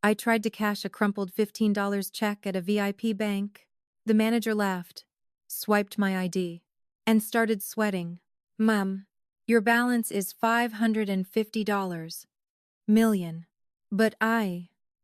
I tried to cash a crumpled $15 check at a VIP bank. The manager laughed, swiped my ID, and started sweating. Ma'am, your balance is $550 million. But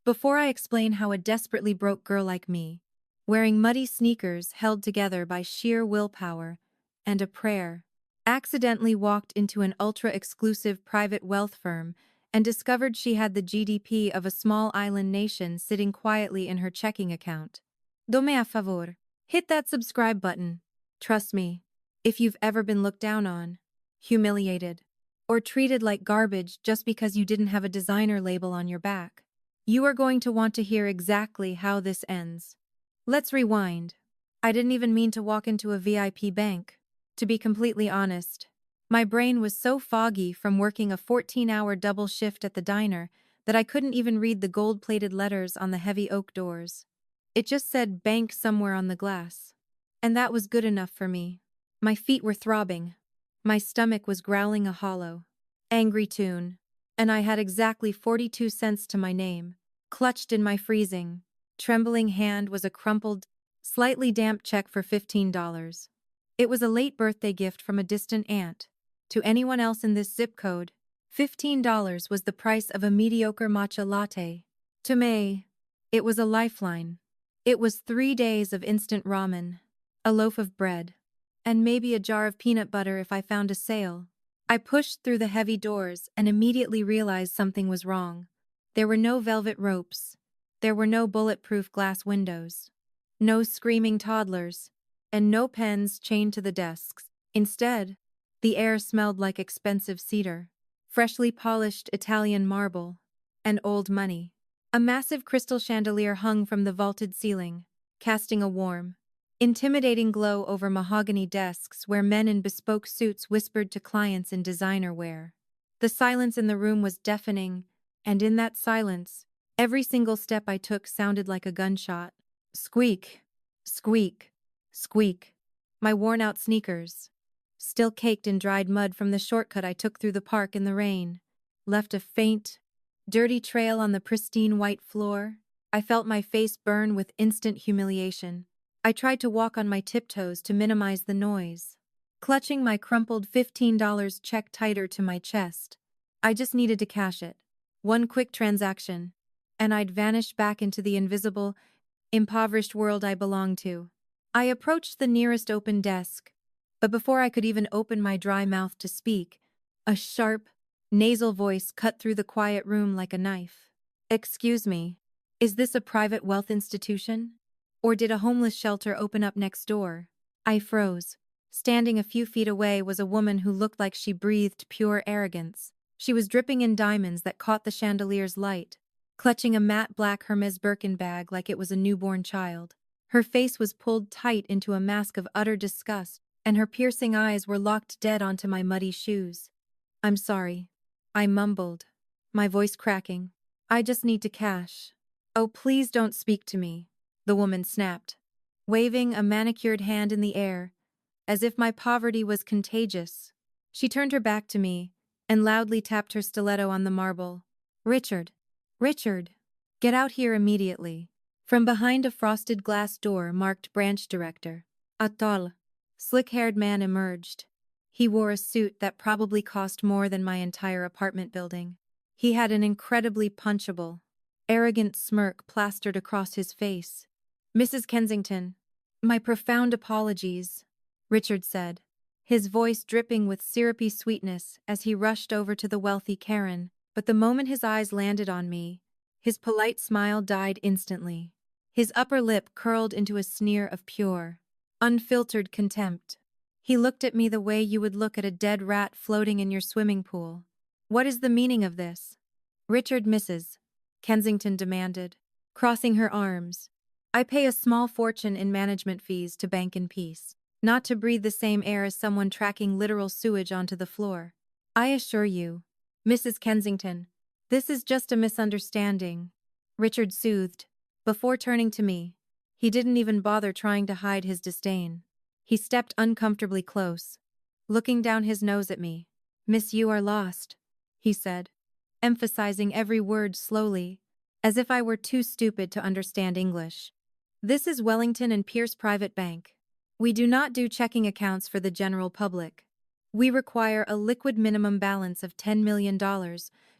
before I explain how a desperately broke girl like me, wearing muddy sneakers held together by sheer willpower and a prayer, accidentally walked into an ultra-exclusive private wealth firm and discovered she had the GDP of a small island nation sitting quietly in her checking account. Dome a favor. Hit that subscribe button. Trust me, if you've ever been looked down on, humiliated, or treated like garbage just because you didn't have a designer label on your back, you are going to want to hear exactly how this ends. Let's rewind. I didn't even mean to walk into a VIP bank. To be completely honest, my brain was so foggy from working a 14-hour double shift at the diner that I couldn't even read the gold-plated letters on the heavy oak doors. It just said bank somewhere on the glass. And that was good enough for me. My feet were throbbing. My stomach was growling a hollow, angry tune, and I had exactly 42 cents to my name. Clutched in my freezing, trembling hand was a crumpled, slightly damp check for $15. It was a late birthday gift from a distant aunt. To anyone else in this zip code, $15 was the price of a mediocre matcha latte. To me, it was a lifeline. It was 3 days of instant ramen, a loaf of bread, and maybe a jar of peanut butter if I found a sale. I pushed through the heavy doors and immediately realized something was wrong. There were no velvet ropes. There were no bulletproof glass windows. No screaming toddlers. And no pens chained to the desks. Instead, the air smelled like expensive cedar, freshly polished Italian marble, and old money. A massive crystal chandelier hung from the vaulted ceiling, casting a warm, intimidating glow over mahogany desks where men in bespoke suits whispered to clients in designer wear. The silence in the room was deafening, and in that silence, every single step I took sounded like a gunshot. Squeak, squeak, squeak. My worn-out sneakers, still caked in dried mud from the shortcut I took through the park in the rain, left a faint, dirty trail on the pristine white floor. I felt my face burn with instant humiliation. I tried to walk on my tiptoes to minimize the noise, clutching my crumpled $15 check tighter to my chest. I just needed to cash it. One quick transaction, and I'd vanish back into the invisible, impoverished world I belonged to. I approached the nearest open desk, but before I could even open my dry mouth to speak, a sharp, nasal voice cut through the quiet room like a knife. "Excuse me, is this a private wealth institution? Or did a homeless shelter open up next door?" I froze. Standing a few feet away was a woman who looked like she breathed pure arrogance. She was dripping in diamonds that caught the chandelier's light, clutching a matte black Hermes Birkin bag like it was a newborn child. Her face was pulled tight into a mask of utter disgust, and her piercing eyes were locked dead onto my muddy shoes. "I'm sorry," I mumbled, my voice cracking. "I just need to cash." "Oh, please don't speak to me," the woman snapped, waving a manicured hand in the air, as if my poverty was contagious. She turned her back to me and loudly tapped her stiletto on the marble. "Richard! Richard! Get out here immediately." From behind a frosted glass door marked branch director, a tall, slick-haired man emerged. He wore a suit that probably cost more than my entire apartment building. He had an incredibly punchable, arrogant smirk plastered across his face. "Mrs. Kensington, my profound apologies," Richard said, his voice dripping with syrupy sweetness as he rushed over to the wealthy Karen. But the moment his eyes landed on me, his polite smile died instantly. His upper lip curled into a sneer of pure, unfiltered contempt. He looked at me the way you would look at a dead rat floating in your swimming pool. "What is the meaning of this?" "Richard, Mrs. Kensington demanded, crossing her arms. "I pay a small fortune in management fees to bank in peace, not to breathe the same air as someone tracking literal sewage onto the floor. I assure you, Mrs. Kensington, this is just a misunderstanding," Richard soothed, before turning to me. He didn't even bother trying to hide his disdain. He stepped uncomfortably close, looking down his nose at me. "Miss, you are lost," he said, emphasizing every word slowly, as if I were too stupid to understand English. This is Wellington and Pierce Private Bank. We do not do checking accounts for the general public. We require a liquid minimum balance of $10 million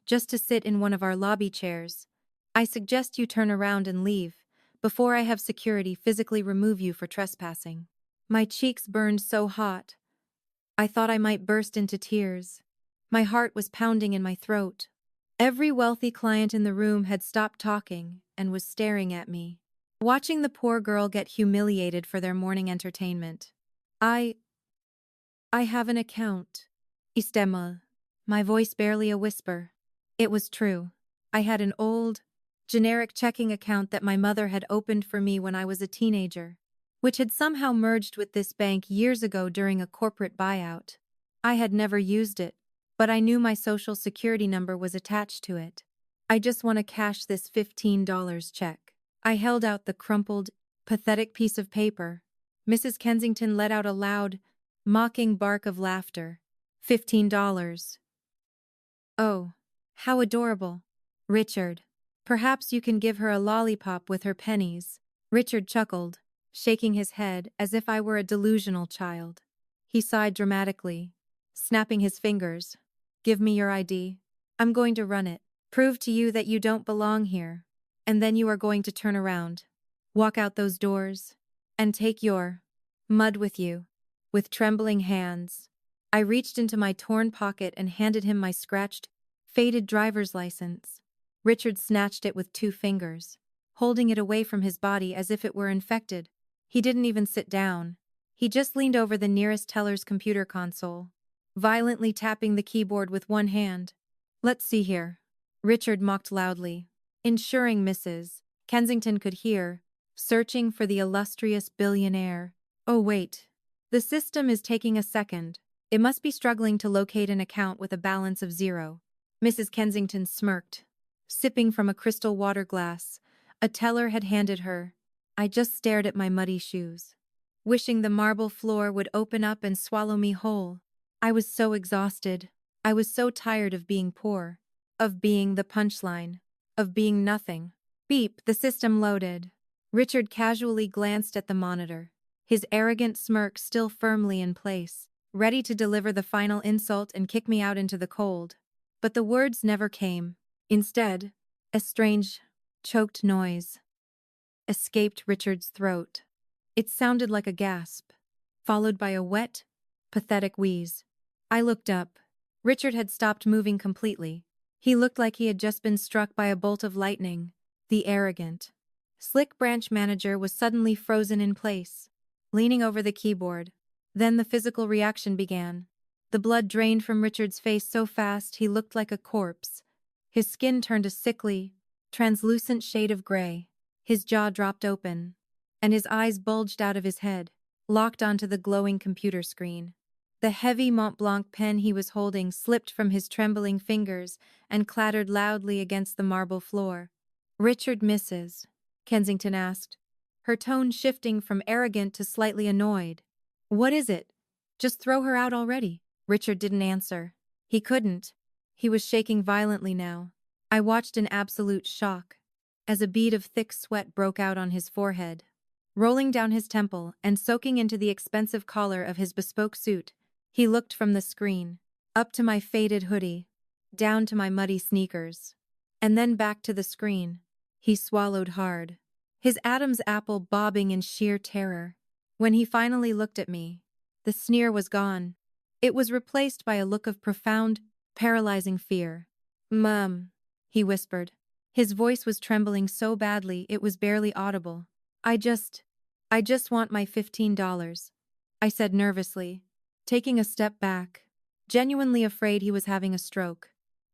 just to sit in one of our lobby chairs. I suggest you turn around and leave before I have security physically remove you for trespassing. My cheeks burned so hot. I thought I might burst into tears. My heart was pounding in my throat. Every wealthy client in the room had stopped talking and was staring at me, watching the poor girl get humiliated for their morning entertainment. I have an account. Istemel. My voice barely a whisper. It was true. I had an old, generic checking account that my mother had opened for me when I was a teenager, which had somehow merged with this bank years ago during a corporate buyout. I had never used it, but I knew my social security number was attached to it. I just want to cash this $15 check. I held out the crumpled, pathetic piece of paper. Mrs. Kensington let out a loud, mocking bark of laughter. $15. Oh, how adorable. Richard, perhaps you can give her a lollipop with her pennies. Richard chuckled, shaking his head as if I were a delusional child. He sighed dramatically, snapping his fingers. Give me your ID. I'm going to run it. Prove to you that you don't belong here. And then you are going to turn around, walk out those doors, and take your mud with you. With trembling hands, I reached into my torn pocket and handed him my scratched, faded driver's license. Richard snatched it with 2 fingers, holding it away from his body as if it were infected. He didn't even sit down. He just leaned over the nearest teller's computer console, violently tapping the keyboard with one hand. Let's see here. Richard mocked loudly, ensuring Mrs. Kensington could hear, searching for the illustrious billionaire. Oh wait. The system is taking a second. It must be struggling to locate an account with a balance of 0. Mrs. Kensington smirked, sipping from a crystal water glass a teller had handed her. I just stared at my muddy shoes, wishing the marble floor would open up and swallow me whole. I was so exhausted. I was so tired of being poor, of being the punchline, of being nothing. Beep, the system loaded. Richard casually glanced at the monitor, his arrogant smirk still firmly in place, ready to deliver the final insult and kick me out into the cold. But the words never came. Instead, a strange, choked noise escaped Richard's throat. It sounded like a gasp, followed by a wet, pathetic wheeze. I looked up. Richard had stopped moving completely. He looked like he had just been struck by a bolt of lightning. The arrogant, slick branch manager was suddenly frozen in place, leaning over the keyboard. Then the physical reaction began. The blood drained from Richard's face so fast he looked like a corpse. His skin turned a sickly, translucent shade of gray. His jaw dropped open, and his eyes bulged out of his head, locked onto the glowing computer screen. The heavy Mont Blanc pen he was holding slipped from his trembling fingers and clattered loudly against the marble floor. Richard, Mrs. Kensington asked, her tone shifting from arrogant to slightly annoyed. What is it? Just throw her out already. Richard didn't answer. He couldn't. He was shaking violently now. I watched in absolute shock as a bead of thick sweat broke out on his forehead, rolling down his temple and soaking into the expensive collar of his bespoke suit. He looked from the screen, up to my faded hoodie, down to my muddy sneakers, and then back to the screen. He swallowed hard, his Adam's apple bobbing in sheer terror. When he finally looked at me, the sneer was gone. It was replaced by a look of profound, paralyzing fear. Mum, he whispered. His voice was trembling so badly it was barely audible. I just want my $15, I said nervously, taking a step back, genuinely afraid he was having a stroke.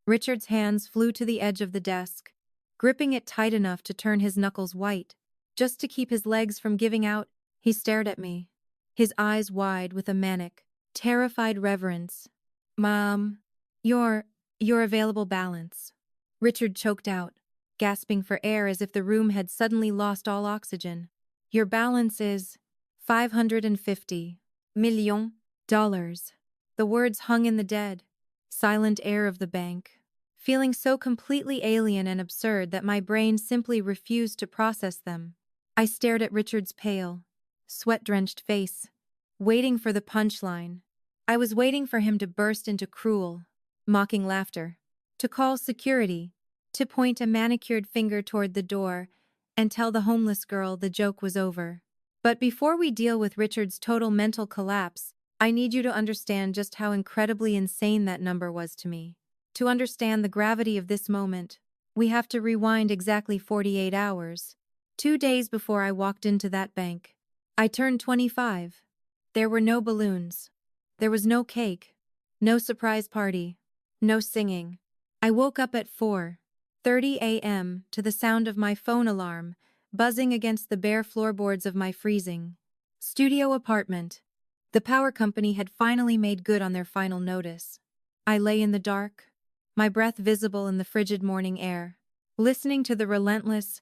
Richard's hands flew to the edge of the desk, gripping it tight enough to turn his knuckles white. Just to keep his legs from giving out, he stared at me, his eyes wide with a manic, terrified reverence. Mom, your available balance. Richard choked out, gasping for air as if the room had suddenly lost all oxygen. Your balance is $550 million. The words hung in the dead, silent air of the bank. feeling so completely alien and absurd that my brain simply refused to process them. I stared at Richard's pale, sweat-drenched face, waiting for the punchline. I was waiting for him to burst into cruel, mocking laughter, to call security, to point a manicured finger toward the door, and tell the homeless girl the joke was over. But before we deal with Richard's total mental collapse, I need you to understand just how incredibly insane that number was to me. To understand the gravity of this moment, we have to rewind exactly 48 hours. 2 days before I walked into that bank. I turned 25. There were no balloons. There was no cake. No surprise party. No singing. I woke up at 4:30 a.m. to the sound of my phone alarm buzzing against the bare floorboards of my freezing studio apartment. The power company had finally made good on their final notice. I lay in the dark, my breath visible in the frigid morning air, listening to the relentless,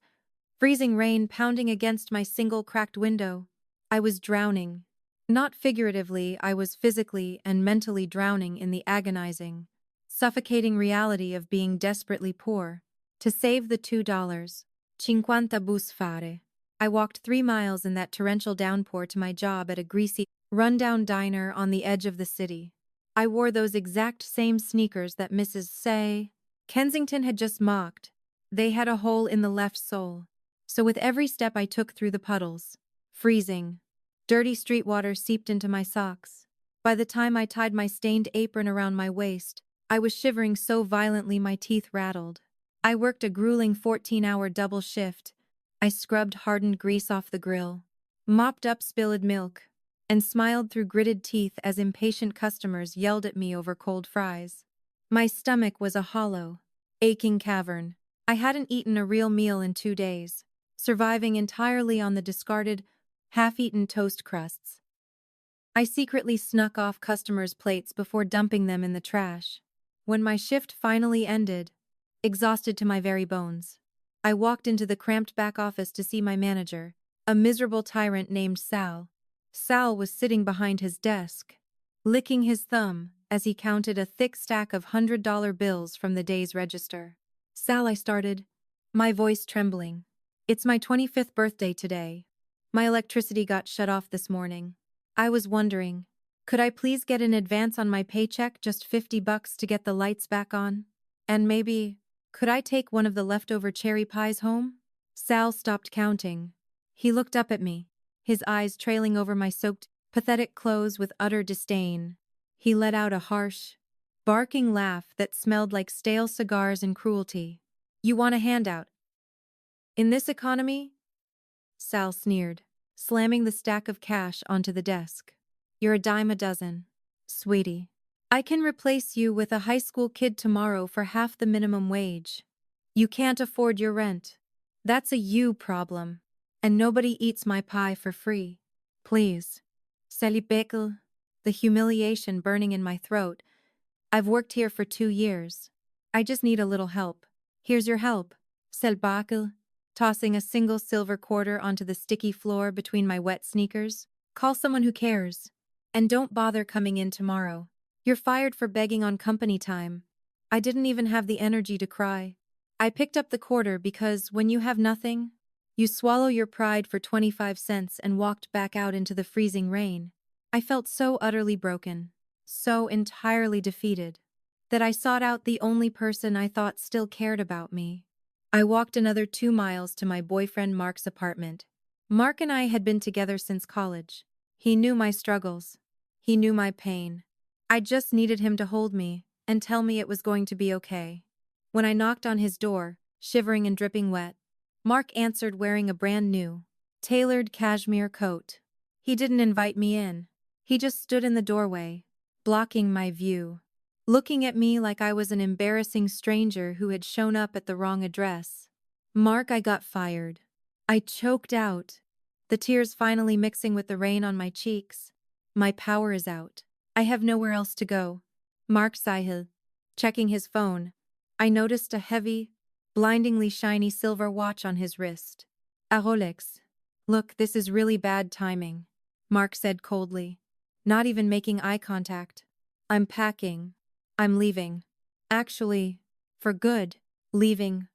freezing rain pounding against my single cracked window. I was drowning. Not figuratively, I was physically and mentally drowning in the agonizing, suffocating reality of being desperately poor. To save the $2.50 bus fare, I walked 3 miles in that torrential downpour to my job at a greasy, rundown diner on the edge of the city. I wore those exact same sneakers that Mrs. Say Kensington had just mocked. They had a hole in the left sole. So with every step I took through the puddles, freezing, dirty street water seeped into my socks. By the time I tied my stained apron around my waist, I was shivering so violently my teeth rattled. I worked a grueling 14-hour double shift. I scrubbed hardened grease off the grill, mopped up spilled milk, and smiled through gritted teeth as impatient customers yelled at me over cold fries. My stomach was a hollow, aching cavern. I hadn't eaten a real meal in 2 days, surviving entirely on the discarded, half-eaten toast crusts. I secretly snuck off customers' plates before dumping them in the trash. When my shift finally ended, exhausted to my very bones, I walked into the cramped back office to see my manager, a miserable tyrant named Sal. Sal was sitting behind his desk, licking his thumb as he counted a thick stack of $100 bills from the day's register. "Sal," I started, my voice trembling. "It's my 25th birthday today. My electricity got shut off this morning. I was wondering, could I please get an advance on my paycheck, just $50 to get the lights back on? And maybe, could I take one of the leftover cherry pies home?" Sal stopped counting. He looked up at me, his eyes trailing over my soaked, pathetic clothes with utter disdain. He let out a harsh, barking laugh that smelled like stale cigars and cruelty. "You want a handout? In this economy?" Sal sneered, slamming the stack of cash onto the desk. "You're a dime a dozen, sweetie. I can replace you with a high school kid tomorrow for half the minimum wage. You can't afford your rent. That's a you problem. And nobody eats my pie for free. Please." Selipekel, the humiliation burning in my throat. "I've worked here for 2 years. I just need a little help. Here's your help." Selbakel, tossing a single silver quarter onto the sticky floor between my wet sneakers. "Call someone who cares. And don't bother coming in tomorrow. You're fired for begging on company time." I didn't even have the energy to cry. I picked up the quarter because when you have nothing, you swallow your pride for 25 cents and walked back out into the freezing rain. I felt so utterly broken, so entirely defeated, that I sought out the only person I thought still cared about me. I walked another 2 miles to my boyfriend Mark's apartment. Mark and I had been together since college. He knew my struggles. He knew my pain. I just needed him to hold me and tell me it was going to be okay. When I knocked on his door, shivering and dripping wet, Mark answered wearing a brand new, tailored cashmere coat. He didn't invite me in. He just stood in the doorway, blocking my view, looking at me like I was an embarrassing stranger who had shown up at the wrong address. "Mark, I got fired." I choked out, the tears finally mixing with the rain on my cheeks. "My power is out. I have nowhere else to go." Mark Sahil, checking his phone, I noticed a heavy, blindingly shiny silver watch on his wrist. A Rolex. "Look, this is really bad timing," Mark said coldly, not even making eye contact. "I'm packing. I'm leaving. Actually, For good. Leaving.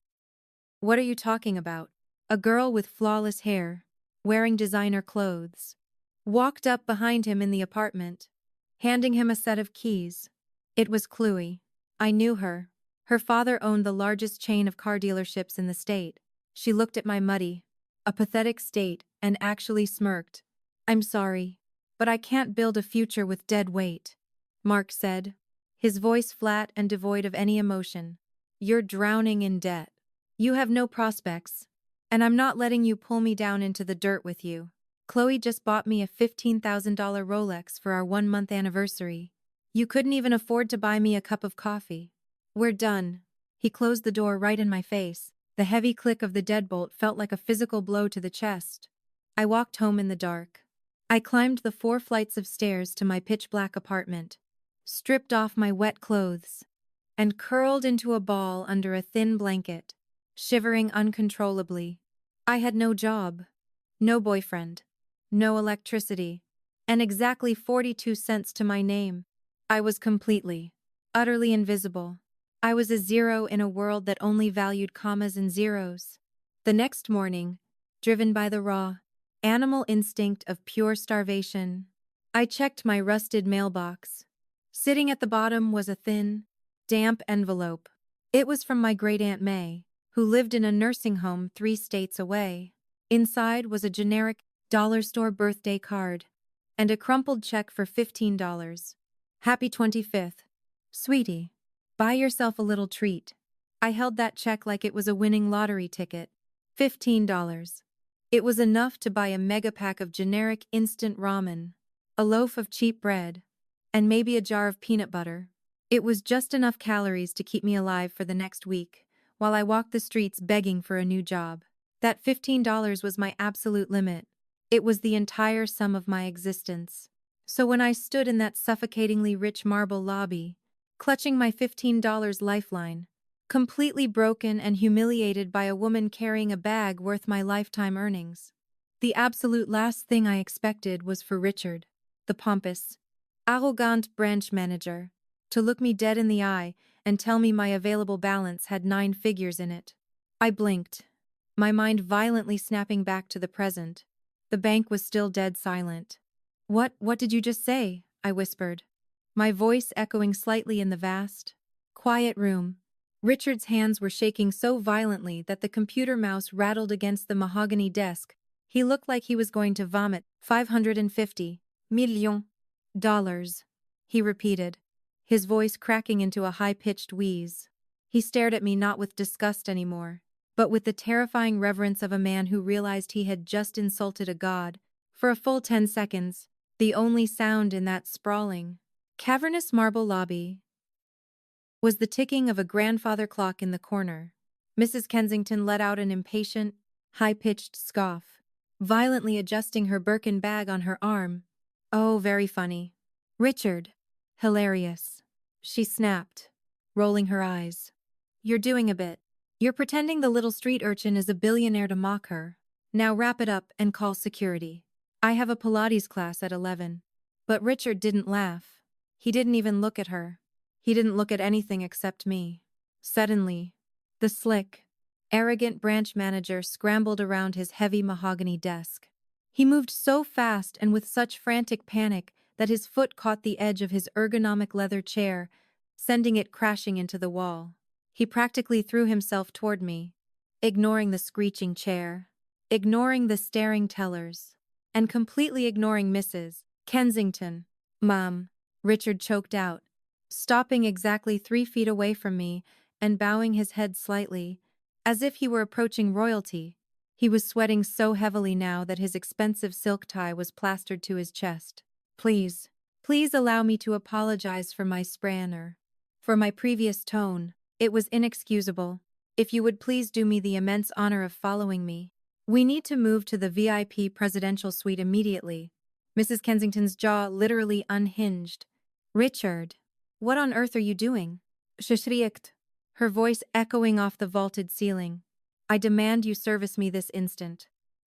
What are you talking about? A girl with flawless hair, wearing designer clothes, walked up behind him in the apartment, handing him a set of keys. It was Chloe. I knew her. Her father owned the largest chain of car dealerships in the state. She looked at my muddy, a pathetic state, and actually smirked. I'm sorry, but I can't build a future with dead weight, Mark said, his voice flat and devoid of any emotion. You're drowning in debt. You have no prospects, and I'm not letting you pull me down into the dirt with you. Chloe just bought me a $15,000 Rolex for our 1-month anniversary. You couldn't even afford to buy me a cup of coffee. We're done. He closed the door right in my face. The heavy click of the deadbolt felt like a physical blow to the chest. I walked home in the dark. I climbed the 4 flights of stairs to my pitch-black apartment, stripped off my wet clothes, and curled into a ball under a thin blanket, shivering uncontrollably. I had no job, no boyfriend, no electricity, and exactly 42 cents to my name. I was completely, utterly invisible. I was a zero in a world that only valued commas and zeros. The next morning, driven by the raw, animal instinct of pure starvation, I checked my rusted mailbox. Sitting at the bottom was a thin, damp envelope. It was from my great-aunt May, who lived in a nursing home 3 states away. Inside was a generic dollar store birthday card and a crumpled check for $15. Happy 25th. Sweetie, buy yourself a little treat. I held that check like it was a winning lottery ticket. $15. It was enough to buy a mega pack of generic instant ramen, a loaf of cheap bread, and maybe a jar of peanut butter. It was just enough calories to keep me alive for the next week, while I walked the streets begging for a new job. That $15 was my absolute limit. It was the entire sum of my existence. So when I stood in that suffocatingly rich marble lobby, clutching my $15 lifeline, completely broken and humiliated by a woman carrying a bag worth my lifetime earnings, the absolute last thing I expected was for Richard, the pompous, arrogant branch manager, to look me dead in the eye and tell me my available balance had 9 figures in it. I blinked, my mind violently snapping back to the present. The bank was still dead silent. What did you just say?" I whispered, my voice echoing slightly in the vast, quiet room. Richard's hands were shaking so violently that the computer mouse rattled against the mahogany desk. He looked like he was going to vomit. $550 million, he repeated, his voice cracking into a high-pitched wheeze. He stared at me not with disgust anymore, but with the terrifying reverence of a man who realized he had just insulted a god. For a full 10 seconds, the only sound in that sprawling, cavernous marble lobby was the ticking of a grandfather clock in the corner. Mrs. Kensington let out an impatient, high-pitched scoff, violently adjusting her Birkin bag on her arm. "Oh, very funny. Richard. Hilarious," she snapped, rolling her eyes. "You're doing a bit. You're pretending the little street urchin is a billionaire to mock her. Now wrap it up and call security. I have a Pilates class at 11. But Richard didn't laugh. He didn't even look at her. He didn't look at anything except me. Suddenly, the slick, arrogant branch manager scrambled around his heavy mahogany desk. He moved so fast and with such frantic panic that his foot caught the edge of his ergonomic leather chair, sending it crashing into the wall. He practically threw himself toward me, ignoring the screeching chair, ignoring the staring tellers, and completely ignoring Mrs. Kensington. "Mom," Richard choked out, stopping exactly 3 feet away from me and bowing his head slightly, as if he were approaching royalty. He was sweating so heavily now that his expensive silk tie was plastered to his chest. Please allow me to apologize for my sprainer, for my previous tone. It was inexcusable. If you would please do me the immense honor of following me. We need to move to the VIP presidential suite immediately." Mrs. Kensington's jaw literally unhinged. "Richard, what on earth are you doing?" she shrieked, her voice echoing off the vaulted ceiling. "I demand you service me this instant.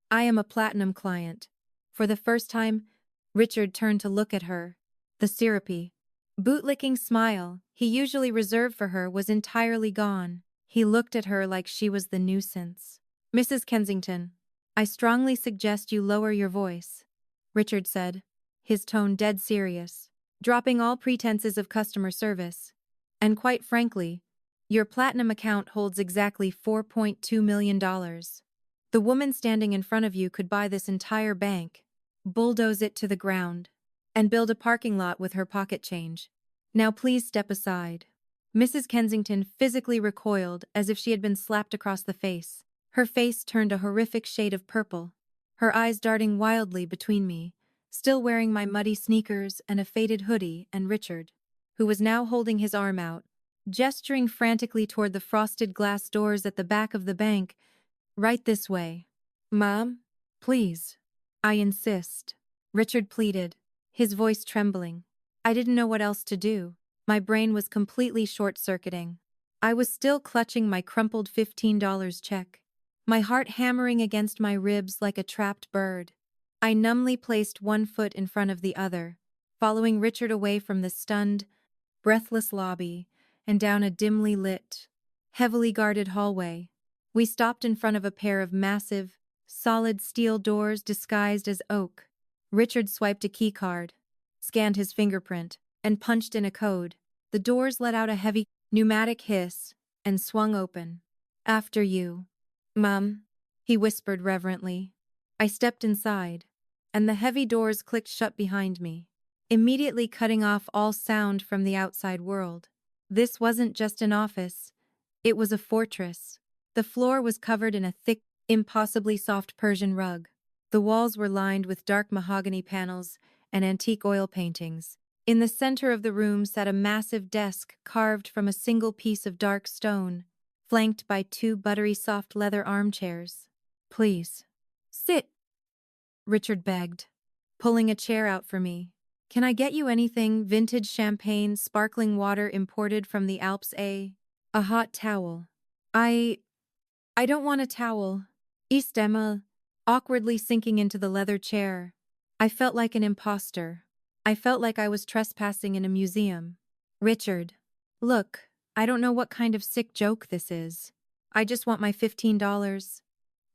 I am a platinum client." For the first time, Richard turned to look at her. The syrupy, Bootlicking smile he usually reserved for her was entirely gone. He looked at her like she was the nuisance. Mrs. Kensington, I strongly suggest you lower your voice, Richard said, his tone dead serious, dropping all pretenses of customer service. And quite frankly, your platinum account holds exactly $4.2 million. The woman standing in front of you could buy this entire bank, bulldoze it to the ground, and build a parking lot with her pocket change. Now please step aside. Mrs. Kensington physically recoiled as if she had been slapped across the face. Her face turned a horrific shade of purple, her eyes darting wildly between me, still wearing my muddy sneakers and a faded hoodie, and Richard, who was now holding his arm out, gesturing frantically toward the frosted glass doors at the back of the bank. Right this way. Mom? Please. I insist. Richard pleaded, his voice trembling. I didn't know what else to do. My brain was completely short-circuiting. I was still clutching my crumpled $15 check, my heart hammering against my ribs like a trapped bird. I numbly placed one foot in front of the other, following Richard away from the stunned, breathless lobby and down a dimly lit, heavily guarded hallway. We stopped in front of a pair of massive, solid steel doors disguised as oak. Richard swiped a key card, scanned his fingerprint, and punched in a code. The doors let out a heavy, pneumatic hiss and swung open. After you. Mum, he whispered reverently. I stepped inside, and the heavy doors clicked shut behind me, immediately cutting off all sound from the outside world. This wasn't just an office, it was a fortress. The floor was covered in a thick, impossibly soft Persian rug. The walls were lined with dark mahogany panels and antique oil paintings. In the center of the room sat a massive desk carved from a single piece of dark stone, flanked by two buttery soft leather armchairs. Please. Sit, Richard begged, pulling a chair out for me. Can I get you anything? Vintage champagne, sparkling water imported from the Alps, a hot towel. I don't want a towel. East Emma, awkwardly sinking into the leather chair. I felt like an imposter. I felt like I was trespassing in a museum. Richard. Look, I don't know what kind of sick joke this is. I just want my $15.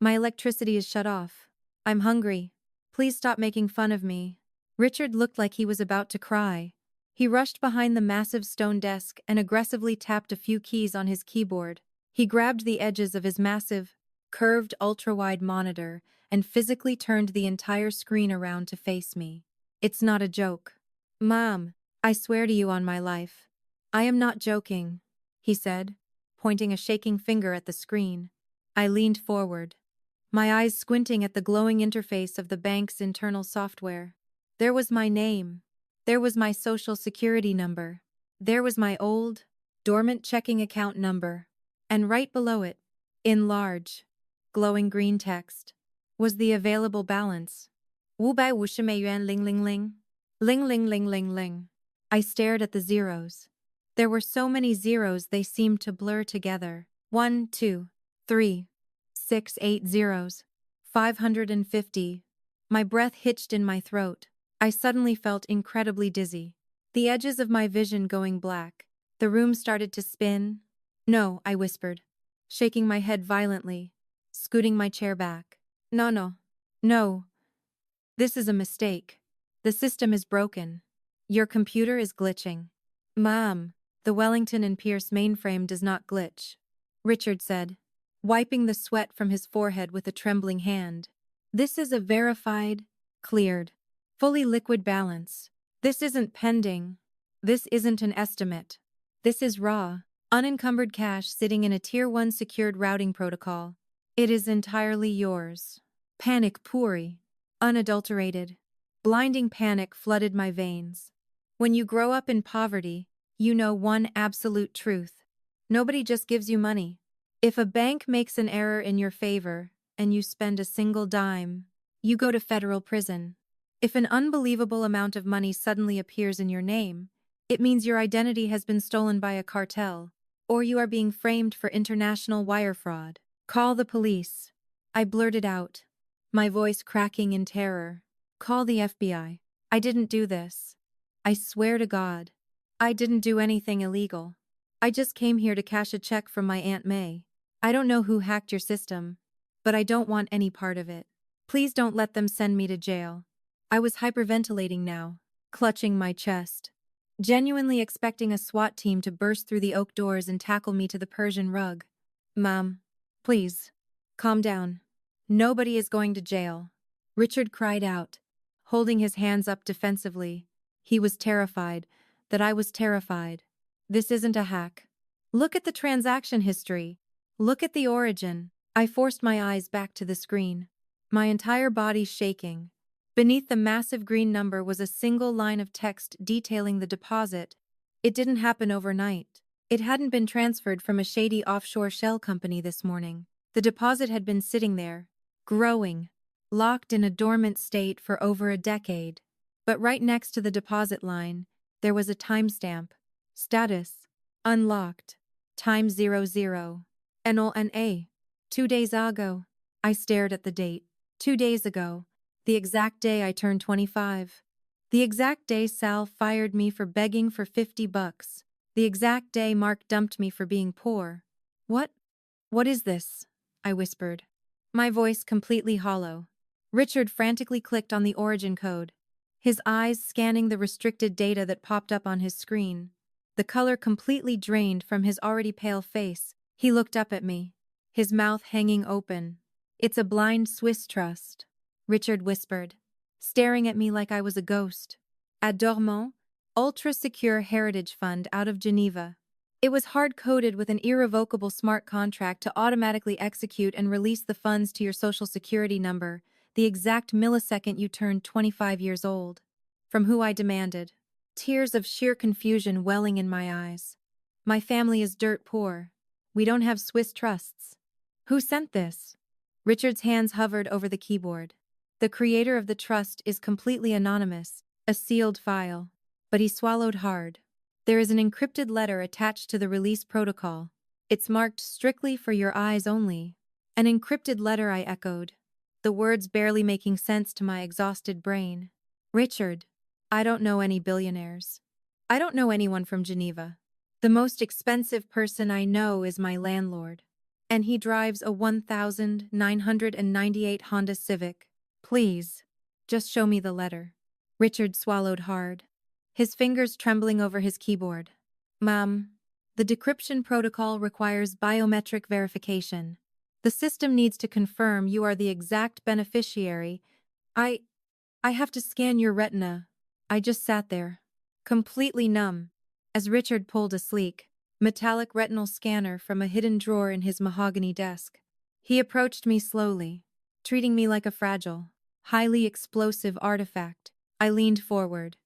My electricity is shut off. I'm hungry. Please stop making fun of me. Richard looked like he was about to cry. He rushed behind the massive stone desk and aggressively tapped a few keys on his keyboard. He grabbed the edges of his massive, curved ultra-wide monitor and physically turned the entire screen around to face me. It's not a joke. Mom, I swear to you on my life. I am not joking, he said, pointing a shaking finger at the screen. I leaned forward, my eyes squinting at the glowing interface of the bank's internal software. There was my name. There was my social security number. There was my old, dormant checking account number. And right below it, in large, glowing green text, was the available balance. 550美元零零零. Ling ling ling ling ling. I stared at the zeros. There were so many zeros they seemed to blur together. 1, 2, 3, 6, 8 zeros. 550. My breath hitched in my throat. I suddenly felt incredibly dizzy. The edges of my vision going black. The room started to spin. No, I whispered, shaking my head violently, scooting my chair back. No. This is a mistake. The system is broken. Your computer is glitching. Mom, the Wellington and Pierce mainframe does not glitch, Richard said, wiping the sweat from his forehead with a trembling hand. This is a verified, cleared, fully liquid balance. This isn't pending. This isn't an estimate. This is raw, unencumbered cash sitting in a Tier 1 secured routing protocol. It is entirely yours. Panic puri, unadulterated. Blinding panic flooded my veins. When you grow up in poverty, you know one absolute truth. Nobody just gives you money. If a bank makes an error in your favor, and you spend a single dime, you go to federal prison. If an unbelievable amount of money suddenly appears in your name, it means your identity has been stolen by a cartel, or you are being framed for international wire fraud. Call the police. I blurted out, my voice cracking in terror. Call the FBI. I didn't do this. I swear to God. I didn't do anything illegal. I just came here to cash a check from my Aunt May. I don't know who hacked your system, but I don't want any part of it. Please don't let them send me to jail. I was hyperventilating now, clutching my chest, genuinely expecting a SWAT team to burst through the oak doors and tackle me to the Persian rug. Mom, please, calm down. Nobody is going to jail. Richard cried out, holding his hands up defensively. He was terrified, that I was terrified. This isn't a hack. Look at the transaction history. Look at the origin. I forced my eyes back to the screen, my entire body shaking. Beneath the massive green number was a single line of text detailing the deposit. It didn't happen overnight. It hadn't been transferred from a shady offshore shell company this morning. The deposit had been sitting there, growing, locked in a dormant state for over a decade. But right next to the deposit line, there was a timestamp. Status: unlocked. Time 00. NONA. 2 days ago. I stared at the date. 2 days ago. The exact day I turned 25. The exact day Sal fired me for begging for $50. The exact day Mark dumped me for being poor. What is this? I whispered, my voice completely hollow. Richard frantically clicked on the origin code, his eyes scanning the restricted data that popped up on his screen. The color completely drained from his already pale face. He looked up at me, his mouth hanging open. It's a blind Swiss trust, Richard whispered, staring at me like I was a ghost. A dormant, ultra-secure heritage fund out of Geneva. It was hard-coded with an irrevocable smart contract to automatically execute and release the funds to your social security number the exact millisecond you turned 25 years old. From who I demanded, tears of sheer confusion welling in my eyes. My family is dirt poor. We don't have Swiss trusts. Who sent this? Richard's hands hovered over the keyboard. The creator of the trust is completely anonymous, a sealed file. But he swallowed hard. There is an encrypted letter attached to the release protocol. It's marked strictly for your eyes only. An encrypted letter, I echoed, the words barely making sense to my exhausted brain. Richard, I don't know any billionaires. I don't know anyone from Geneva. The most expensive person I know is my landlord. And he drives a 1998 Honda Civic. Please, just show me the letter. Richard swallowed hard, his fingers trembling over his keyboard. Mom, the decryption protocol requires biometric verification. The system needs to confirm you are the exact beneficiary. I have to scan your retina. I just sat there, completely numb, as Richard pulled a sleek, metallic retinal scanner from a hidden drawer in his mahogany desk. He approached me slowly, treating me like a fragile, highly explosive artifact. I leaned forward,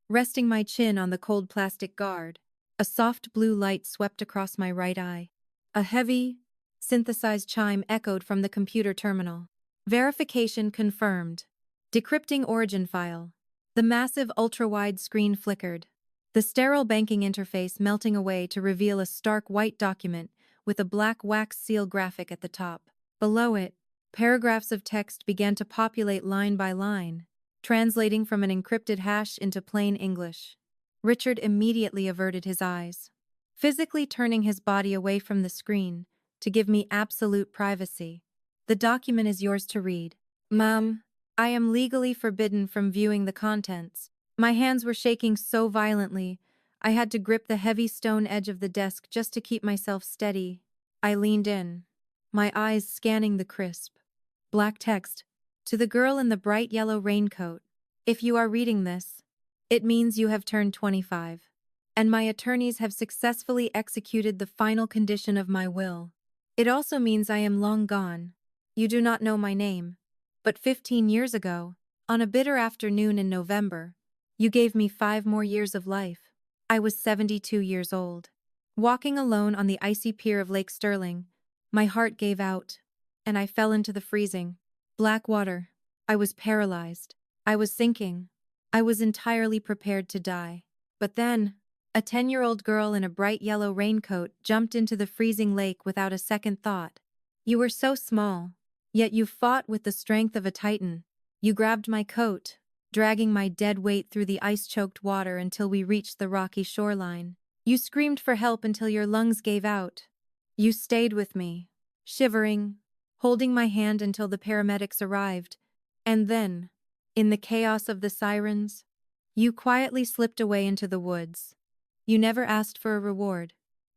resting my chin on the cold plastic guard. A soft blue light swept across my right eye. A heavy, synthesized chime echoed from the computer terminal. Verification confirmed. Decrypting origin file. The massive ultra-wide screen flickered, the sterile banking interface melting away to reveal a stark white document with a black wax seal graphic at the top. Below it, paragraphs of text began to populate line by line, translating from an encrypted hash into plain English. Richard immediately averted his eyes, physically turning his body away from the screen to give me absolute privacy. The document is yours to read. Mom, I am legally forbidden from viewing the contents. My hands were shaking so violently, I had to grip the heavy stone edge of the desk just to keep myself steady. I leaned in, my eyes scanning the crisp, black text. To the girl in the bright yellow raincoat, if you are reading this, it means you have turned 25. And my attorneys have successfully executed the final condition of my will. It also means I am long gone. You do not know my name. But 15 years ago, on a bitter afternoon in November, you gave me 5 more years of life. I was 72 years old. Walking alone on the icy pier of Lake Sterling, my heart gave out, and I fell into the freezing, black water. I was paralyzed. I was sinking. I was entirely prepared to die. But then, a 10-year-old girl in a bright yellow raincoat jumped into the freezing lake without a second thought. You were so small, yet you fought with the strength of a titan. You grabbed my coat, dragging my dead weight through the ice-choked water until we reached the rocky shoreline. You screamed for help until your lungs gave out. You stayed with me, shivering, holding my hand until the paramedics arrived, and then, in the chaos of the sirens, you quietly slipped away into the woods. You never asked for a reward.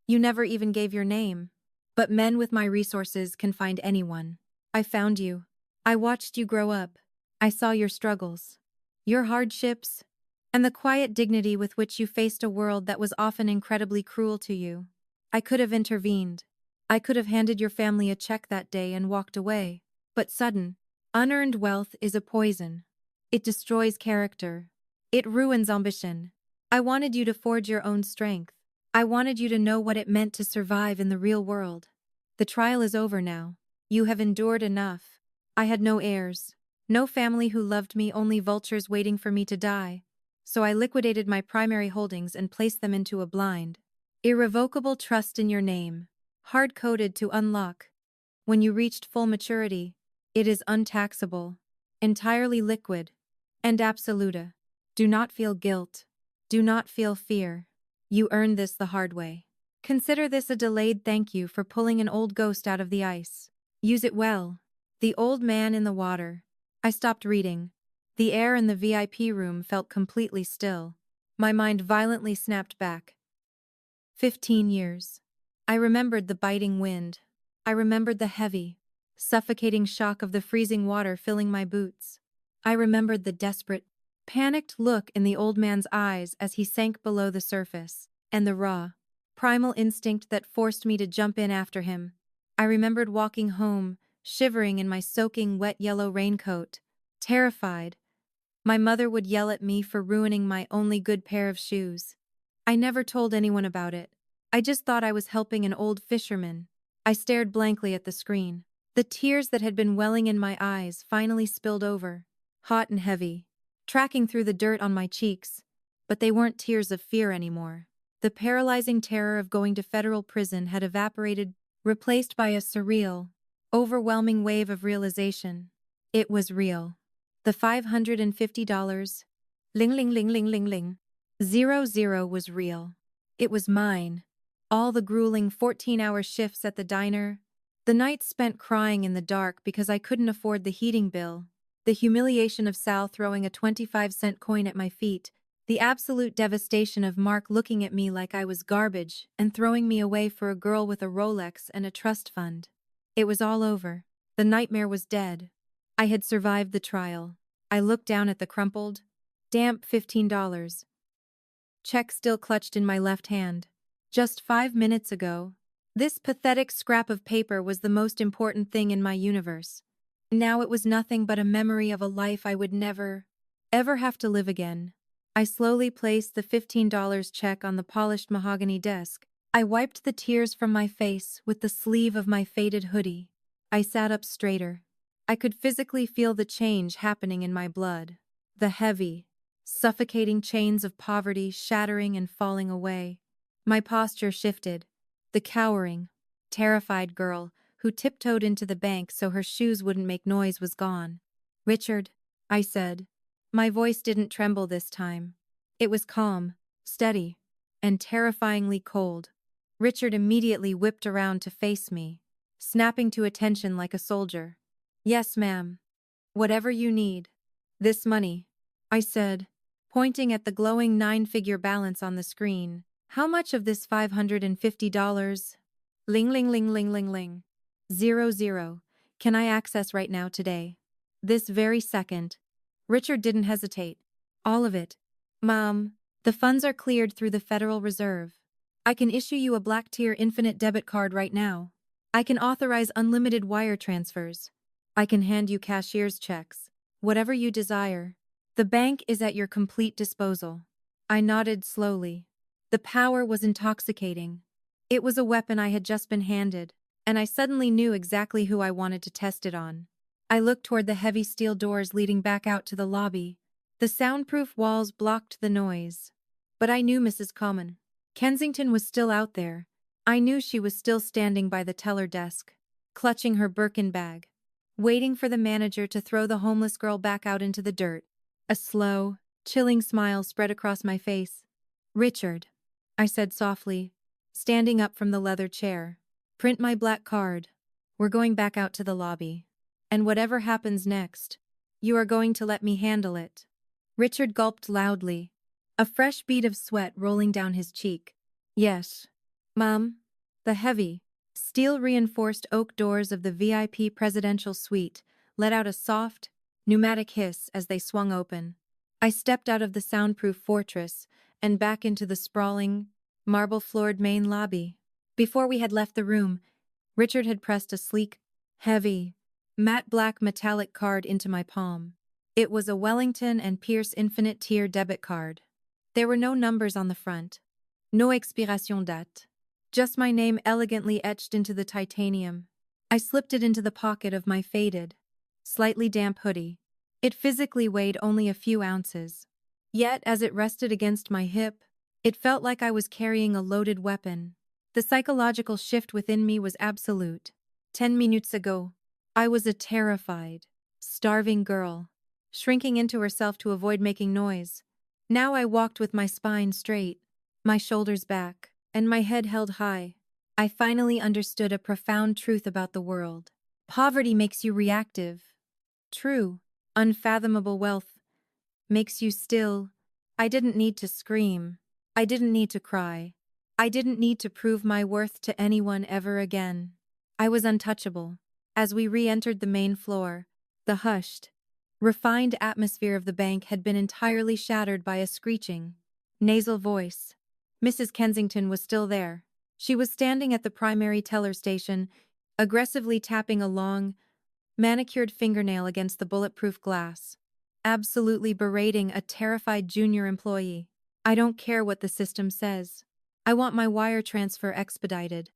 You never even gave your name. But men with my resources can find anyone. I found you. I watched you grow up. I saw your struggles, your hardships, and the quiet dignity with which you faced a world that was often incredibly cruel to you. I could have intervened. I could have handed your family a check that day and walked away. But sudden, unearned wealth is a poison. It destroys character. It ruins ambition. I wanted you to forge your own strength. I wanted you to know what it meant to survive in the real world. The trial is over now. You have endured enough. I had no heirs, no family who loved me, only vultures waiting for me to die. So I liquidated my primary holdings and placed them into a blind, irrevocable trust in your name, hard-coded to unlock. When you reached full maturity, it is untaxable, entirely liquid, and absolute. Do not feel guilt. Do not feel fear. You earned this the hard way. Consider this a delayed thank you for pulling an old ghost out of the ice. Use it well. The Old Man in the Water. I stopped reading. The air in the VIP room felt completely still. My mind violently snapped back. 15 years. I remembered the biting wind. I remembered the heavy, suffocating shock of the freezing water filling my boots. I remembered the desperate, panicked look in the old man's eyes as he sank below the surface, and the raw, primal instinct that forced me to jump in after him. I remembered walking home, shivering in my soaking wet yellow raincoat, terrified. My mother would yell at me for ruining my only good pair of shoes. I never told anyone about it. I just thought I was helping an old fisherman. I stared blankly at the screen. The tears that had been welling in my eyes finally spilled over, hot and heavy, tracking through the dirt on my cheeks. But they weren't tears of fear anymore. The paralyzing terror of going to federal prison had evaporated, replaced by a surreal, overwhelming wave of realization. It was real. The $550, ling ling ling ling ling ling, 00 was real. It was mine. All the grueling 14-hour shifts at the diner, the nights spent crying in the dark because I couldn't afford the heating bill, the humiliation of Sal throwing a 25-cent coin at my feet, the absolute devastation of Mark looking at me like I was garbage and throwing me away for a girl with a Rolex and a trust fund. It was all over. The nightmare was dead. I had survived the trial. I looked down at the crumpled, damp $15 check still clutched in my left hand. Just 5 minutes ago, this pathetic scrap of paper was the most important thing in my universe. Now it was nothing but a memory of a life I would never, ever have to live again. I slowly placed the $15 check on the polished mahogany desk. I wiped the tears from my face with the sleeve of my faded hoodie. I sat up straighter. I could physically feel the change happening in my blood. The heavy, suffocating chains of poverty shattering and falling away. My posture shifted. The cowering, terrified girl who tiptoed into the bank so her shoes wouldn't make noise was gone. "Richard," I said. My voice didn't tremble this time. It was calm, steady, and terrifyingly cold. Richard immediately whipped around to face me, snapping to attention like a soldier. "Yes, ma'am. Whatever you need." "This money," I said, pointing at the glowing 9-figure balance on the screen. "How much of this $550? Ling ling ling ling ling ling. 00. Can I access right now today? This very second." Richard didn't hesitate. "All of it. Mom, the funds are cleared through the Federal Reserve. I can issue you a black-tier infinite debit card right now. I can authorize unlimited wire transfers. I can hand you cashier's checks. Whatever you desire. The bank is at your complete disposal." I nodded slowly. The power was intoxicating. It was a weapon I had just been handed, and I suddenly knew exactly who I wanted to test it on. I looked toward the heavy steel doors leading back out to the lobby. The soundproof walls blocked the noise. But I knew Mrs. Common. Kensington was still out there. I knew she was still standing by the teller desk, clutching her Birkin bag, waiting for the manager to throw the homeless girl back out into the dirt. A slow, chilling smile spread across my face. Richard, I said softly, standing up from the leather chair. Print my black card. We're going back out to the lobby. And whatever happens next, you are going to let me handle it. Richard gulped loudly, a fresh bead of sweat rolling down his cheek. Yes, Mom. The heavy, steel-reinforced oak doors of the VIP presidential suite let out a soft, pneumatic hiss as they swung open. I stepped out of the soundproof fortress and back into the sprawling, marble-floored main lobby. Before we had left the room, Richard had pressed a sleek, heavy, matte black metallic card into my palm. It was a Wellington and Pierce Infinite Tier debit card. There were no numbers on the front. No expiration date. Just my name elegantly etched into the titanium. I slipped it into the pocket of my faded, slightly damp hoodie. It physically weighed only a few ounces. Yet, as it rested against my hip, it felt like I was carrying a loaded weapon. The psychological shift within me was absolute. 10 minutes ago, I was a terrified, starving girl, shrinking into herself to avoid making noise. Now I walked with my spine straight, my shoulders back, and my head held high. I finally understood a profound truth about the world. Poverty makes you reactive. True, unfathomable wealth makes you still. I didn't need to scream. I didn't need to cry. I didn't need to prove my worth to anyone ever again. I was untouchable. As we re-entered the main floor, the hushed, refined atmosphere of the bank had been entirely shattered by a screeching, nasal voice. Mrs. Kensington was still there. She was standing at the primary teller station, aggressively tapping a long, manicured fingernail against the bulletproof glass, absolutely berating a terrified junior employee. I don't care what the system says. I want my wire transfer expedited.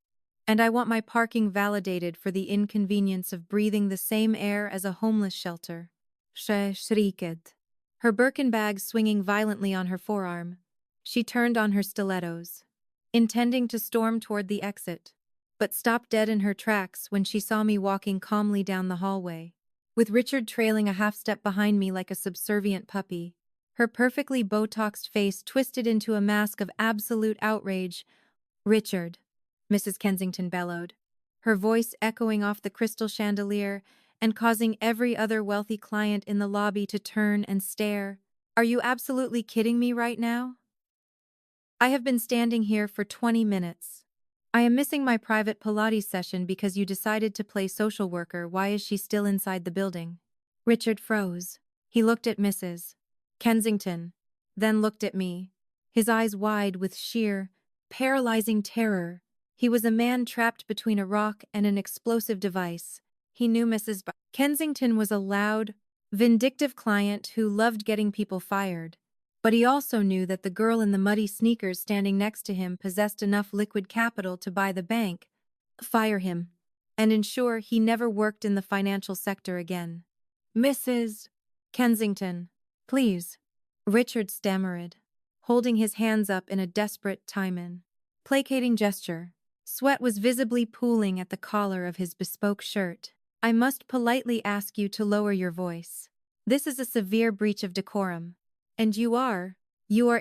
And I want my parking validated for the inconvenience of breathing the same air as a homeless shelter. She shrieked, her Birkin bag swinging violently on her forearm. She turned on her stilettos, intending to storm toward the exit, but stopped dead in her tracks when she saw me walking calmly down the hallway, with Richard trailing a half-step behind me like a subservient puppy, her perfectly Botoxed face twisted into a mask of absolute outrage. Richard, Mrs. Kensington bellowed, her voice echoing off the crystal chandelier and causing every other wealthy client in the lobby to turn and stare. Are you absolutely kidding me right now? I have been standing here for 20 minutes. I am missing my private Pilates session because you decided to play social worker. Why is she still inside the building? Richard froze. He looked at Mrs. Kensington, then looked at me, his eyes wide with sheer, paralyzing terror. He was a man trapped between a rock and an explosive device. He knew Mrs. Kensington was a loud, vindictive client who loved getting people fired. But he also knew that the girl in the muddy sneakers standing next to him possessed enough liquid capital to buy the bank, fire him, and ensure he never worked in the financial sector again. Mrs. Kensington, please, Richard stammered, holding his hands up in a desperate placating gesture. Sweat was visibly pooling at the collar of his bespoke shirt. I must politely ask you to lower your voice. This is a severe breach of decorum. And you are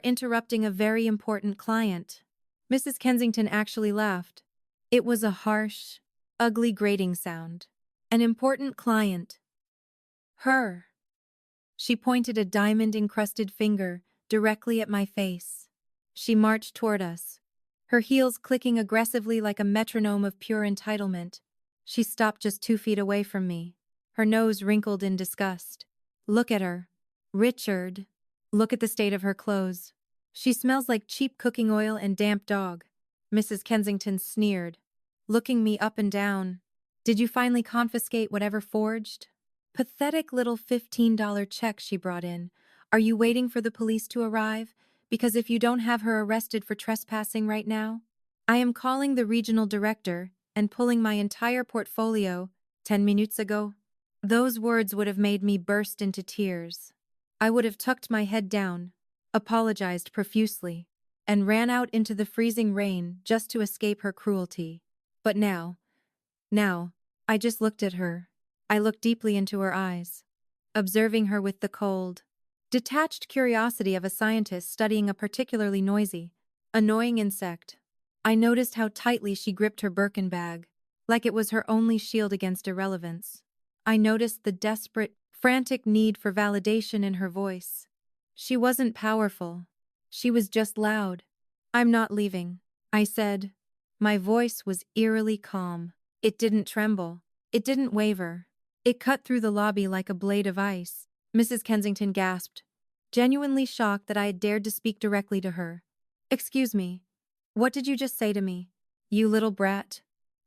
interrupting a very important client. Mrs. Kensington actually laughed. It was a harsh, ugly grating sound. An important client. Her. She pointed a diamond-encrusted finger directly at my face. She marched toward us, her heels clicking aggressively like a metronome of pure entitlement. She stopped just 2 feet away from me, her nose wrinkled in disgust. Look at her. Richard. Look at the state of her clothes. She smells like cheap cooking oil and damp dog. Mrs. Kensington sneered, looking me up and down. Did you finally confiscate whatever forged? Pathetic little $15 check she brought in. Are you waiting for the police to arrive? Because if you don't have her arrested for trespassing right now, I am calling the regional director and pulling my entire portfolio 10 minutes ago. Those words would have made me burst into tears. I would have tucked my head down, apologized profusely, and ran out into the freezing rain just to escape her cruelty. But now, I just looked at her. I looked deeply into her eyes, observing her with the cold, detached curiosity of a scientist studying a particularly noisy, annoying insect. I noticed how tightly she gripped her Birkin bag, like it was her only shield against irrelevance. I noticed the desperate, frantic need for validation in her voice. She wasn't powerful. She was just loud. "I'm not leaving," I said. My voice was eerily calm. It didn't tremble. It didn't waver. It cut through the lobby like a blade of ice. Mrs. Kensington gasped, genuinely shocked that I had dared to speak directly to her. "Excuse me. What did you just say to me? You little brat?"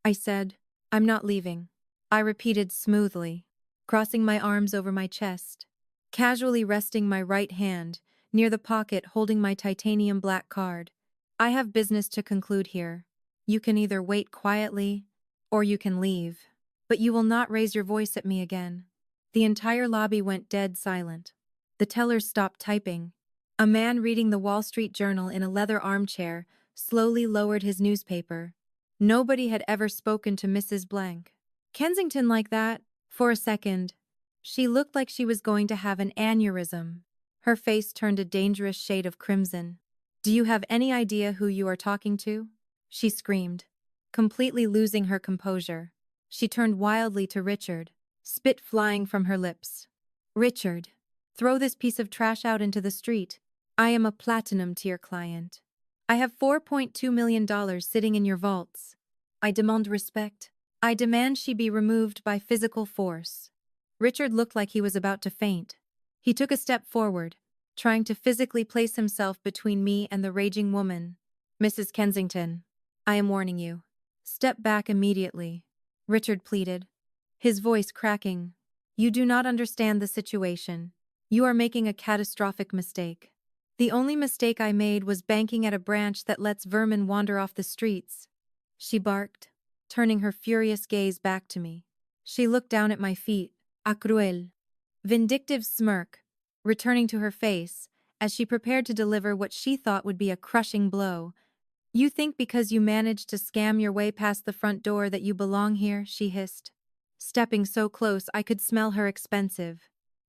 I said. "I'm not leaving," I repeated smoothly, crossing my arms over my chest, casually resting my right hand near the pocket holding my titanium black card. "I have business to conclude here. You can either wait quietly, or you can leave. But you will not raise your voice at me again." The entire lobby went dead silent. The tellers stopped typing. A man reading the Wall Street Journal in a leather armchair slowly lowered his newspaper. Nobody had ever spoken to Mrs. Blank Kensington like that. For a second, she looked like she was going to have an aneurysm. Her face turned a dangerous shade of crimson. "Do you have any idea who you are talking to?" she screamed, completely losing her composure. She turned wildly to Richard, spit flying from her lips. "Richard, throw this piece of trash out into the street. I am a platinum tier client. I have $4.2 million sitting in your vaults. I demand respect. I demand she be removed by physical force." Richard looked like he was about to faint. He took a step forward, trying to physically place himself between me and the raging woman. "Mrs. Kensington, I am warning you. Step back immediately," Richard pleaded, his voice cracking. "You do not understand the situation. You are making a catastrophic mistake. The only mistake I made was banking at a branch that lets vermin wander off the streets," she barked, turning her furious gaze back to me. She looked down at my feet, a cruel, vindictive smirk returning to her face as she prepared to deliver what she thought would be a crushing blow. "You think because you managed to scam your way past the front door that you belong here?" she hissed, stepping so close I could smell her expensive,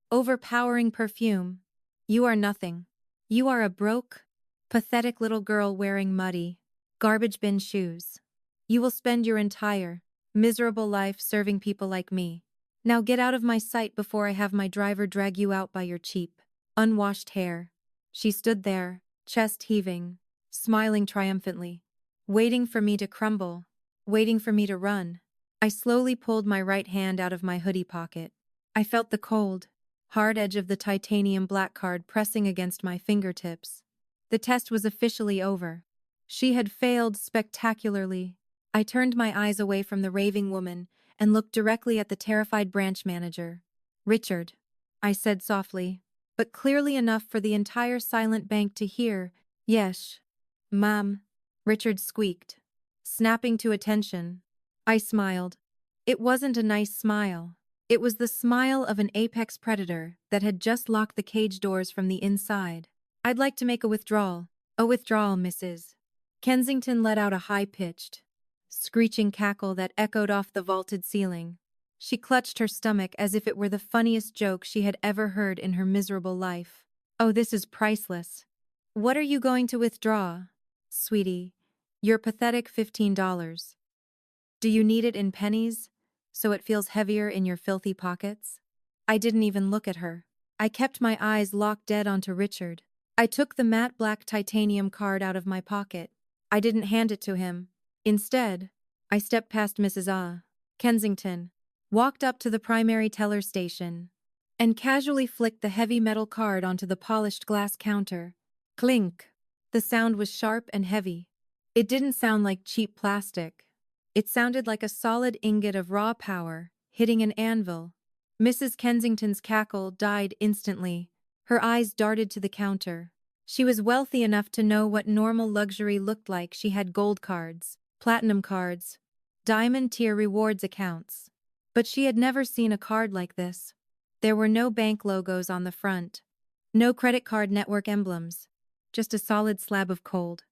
overpowering perfume. "You are nothing. You are a broke, pathetic little girl wearing muddy, garbage bin shoes. You will spend your entire, miserable life serving people like me. Now get out of my sight before I have my driver drag you out by your cheap, unwashed hair." She stood there, chest heaving, smiling triumphantly, waiting for me to crumble, waiting for me to run. I slowly pulled my right hand out of my hoodie pocket. I felt the cold, hard edge of the titanium black card pressing against my fingertips. The test was officially over. She had failed spectacularly. I turned my eyes away from the raving woman and looked directly at the terrified branch manager. "Richard," I said softly, but clearly enough for the entire silent bank to hear. "Yes, ma'am," Richard squeaked, snapping to attention. I smiled. It wasn't a nice smile. It was the smile of an apex predator that had just locked the cage doors from the inside. "I'd like to make a withdrawal." "A withdrawal, Mrs." Kensington let out a high-pitched, screeching cackle that echoed off the vaulted ceiling. She clutched her stomach as if it were the funniest joke she had ever heard in her miserable life. "Oh, this is priceless. What are you going to withdraw, sweetie? Your pathetic $15. Do you need it in pennies, so it feels heavier in your filthy pockets?" I didn't even look at her. I kept my eyes locked dead onto Richard. I took the matte black titanium card out of my pocket. I didn't hand it to him. Instead, I stepped past Mrs. Kensington, walked up to the primary teller station, and casually flicked the heavy metal card onto the polished glass counter. Clink! The sound was sharp and heavy. It didn't sound like cheap plastic. It sounded like a solid ingot of raw power hitting an anvil. Mrs. Kensington's cackle died instantly. Her eyes darted to the counter. She was wealthy enough to know what normal luxury looked like. She had gold cards, platinum cards, diamond-tier rewards accounts. But she had never seen a card like this. There were no bank logos on the front, no credit card network emblems, just a solid slab of cold,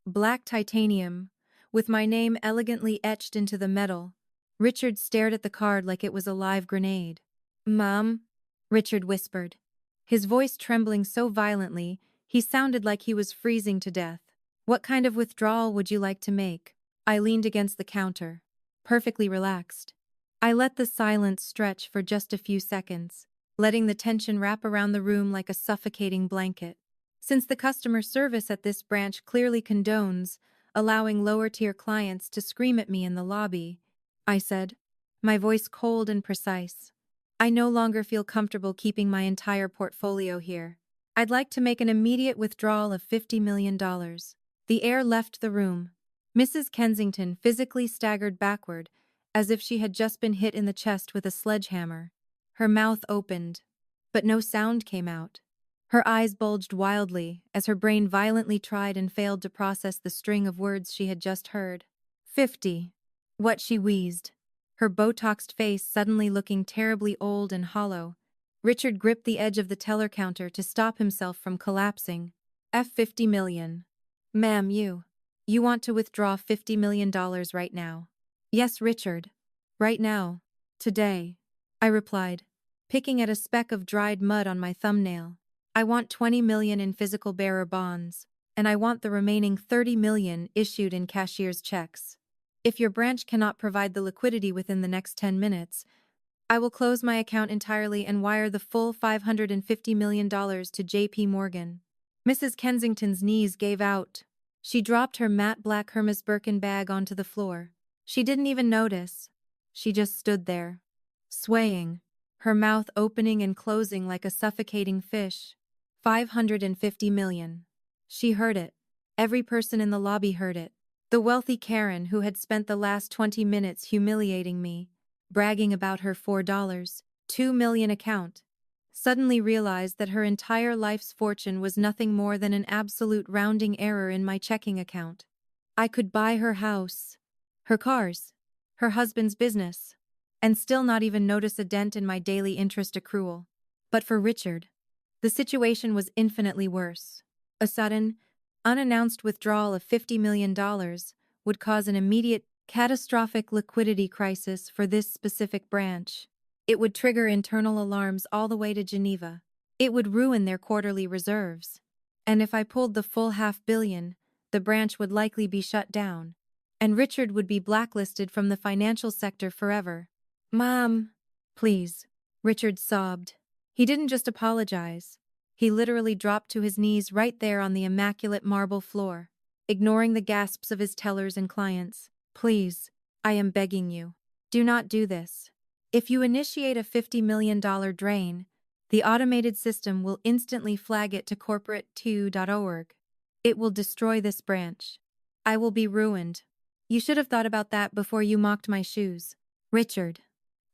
black titanium, with my name elegantly etched into the metal. Richard stared at the card like it was a live grenade. "Mom," Richard whispered, his voice trembling so violently he sounded like he was freezing to death. What kind of withdrawal would you like to make? I leaned against the counter, perfectly relaxed. I let the silence stretch for just a few seconds, letting the tension wrap around the room like a suffocating blanket. Since the customer service at this branch clearly condones allowing lower-tier clients to scream at me in the lobby, I said, my voice cold and precise. I no longer feel comfortable keeping my entire portfolio here. I'd like to make an immediate withdrawal of $50 million. The air left the room. Mrs. Kensington physically staggered backward, as if she had just been hit in the chest with a sledgehammer. Her mouth opened, but no sound came out. Her eyes bulged wildly as her brain violently tried and failed to process the string of words she had just heard. 50. What she wheezed, her Botoxed face suddenly looking terribly old and hollow. Richard gripped the edge of the teller counter to stop himself from collapsing. $50 million. Ma'am, you want to withdraw $50 million right now? Yes, Richard. Right now. Today. I replied, picking at a speck of dried mud on my thumbnail. I want $20 million in physical bearer bonds, and I want the remaining $30 million issued in cashier's checks. If your branch cannot provide the liquidity within the next 10 minutes, I will close my account entirely and wire the full $550 million to JP Morgan. Mrs. Kensington's knees gave out. She dropped her matte black Hermes Birkin bag onto the floor. She didn't even notice. She just stood there, swaying, her mouth opening and closing like a suffocating fish. $550 million. She heard it. Every person in the lobby heard it. The wealthy Karen who had spent the last 20 minutes humiliating me, bragging about her $4.2 million account, suddenly realized that her entire life's fortune was nothing more than an absolute rounding error in my checking account. I could buy her house, her cars, her husband's business, and still not even notice a dent in my daily interest accrual. But for Richard, the situation was infinitely worse. A sudden, unannounced withdrawal of $50 million would cause an immediate, catastrophic liquidity crisis for this specific branch. It would trigger internal alarms all the way to Geneva. It would ruin their quarterly reserves. And if I pulled the full $500 million, the branch would likely be shut down. And Richard would be blacklisted from the financial sector forever. Mom, please, Richard sobbed. He didn't just apologize. He literally dropped to his knees right there on the immaculate marble floor, ignoring the gasps of his tellers and clients. Please, I am begging you, do not do this. If you initiate a $50 million drain, the automated system will instantly flag it to corporate2.org. It will destroy this branch. I will be ruined. You should have thought about that before you mocked my shoes. Richard,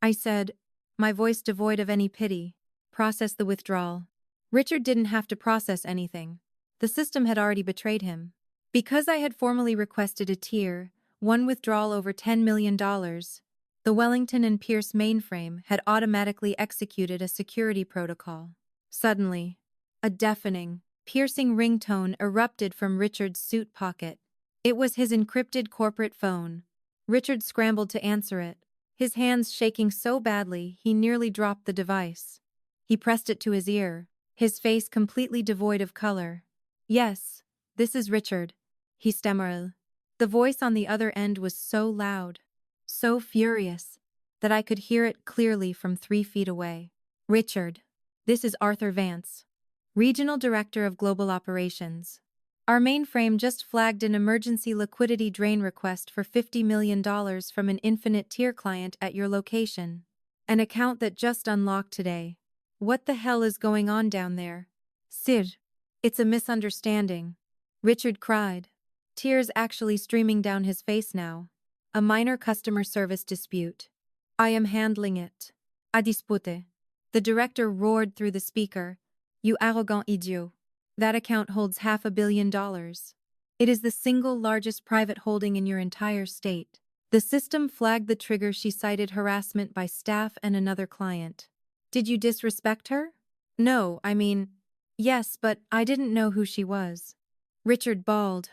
I said, my voice devoid of any pity. Process the withdrawal. Richard didn't have to process anything. The system had already betrayed him. Because I had formally requested a Tier 1 withdrawal over $10 million, the Wellington and Pierce mainframe had automatically executed a security protocol. Suddenly, a deafening, piercing ringtone erupted from Richard's suit pocket. It was his encrypted corporate phone. Richard scrambled to answer it, his hands shaking so badly he nearly dropped the device. He pressed it to his ear, his face completely devoid of color. Yes, this is Richard, he stammered. The voice on the other end was so loud, so furious, that I could hear it clearly from 3 feet away. Richard, this is Arthur Vance, Regional Director of Global Operations. Our mainframe just flagged an emergency liquidity drain request for $50 million from an Infinite Tier client at your location. An account that just unlocked today. What the hell is going on down there? Sir, it's a misunderstanding, Richard cried, tears actually streaming down his face now. A minor customer service dispute. I am handling it. A dispute. The director roared through the speaker. You arrogant idiot. That account holds $500 million. It is the single largest private holding in your entire state. The system flagged the trigger. She cited harassment by staff and another client. Did you disrespect her? No, yes, but I didn't know who she was. Richard bawled,